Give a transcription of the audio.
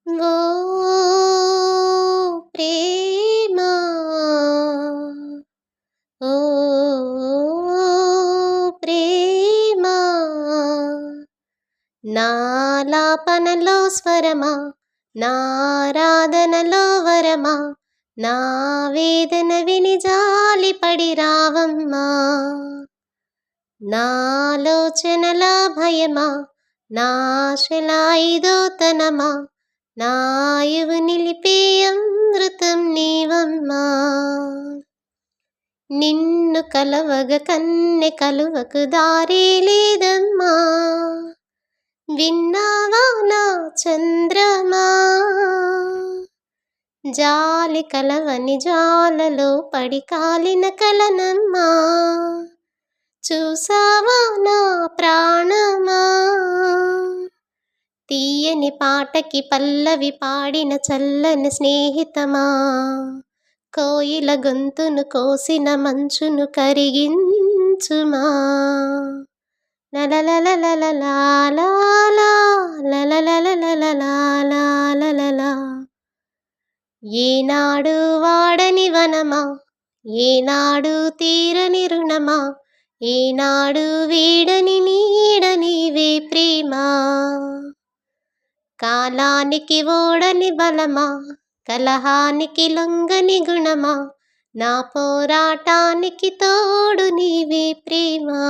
ఓ ప్రేమా ఓ ప్రేమా నాలాపనలో స్వరమా నారాధనలో వరమా నా వేదన విని జాలిపడి రావమ్మా నాలోచనల భయమా నాశలా ఇదోతనమా నాయువు నిలిపే అమృతం నీవమ్మా నిన్ను కలవగ కన్నె కలువకు దారి లేదమ్మా విన్నావా నా చంద్రమా జాలి కలవని జాలలో పడి కాలిన కలనమ్మా చూసావా నా ప్రాణమా తీయని పాటకి పల్లవి పాడిన చల్లని స్నేహితమా కోయిల గొంతును కోసిన మంచును కరిగించుమా లలలలలలలాలా ఏనాడు వాడని వనమా ఏనాడు తీరని రుణమా ఏనాడు వీడని నీడనివే ప్రేమా కాలానికి ఓడని బలమా కలహానికి లొంగని గుణమా నా పోరాటానికి తోడు నీవే ప్రేమా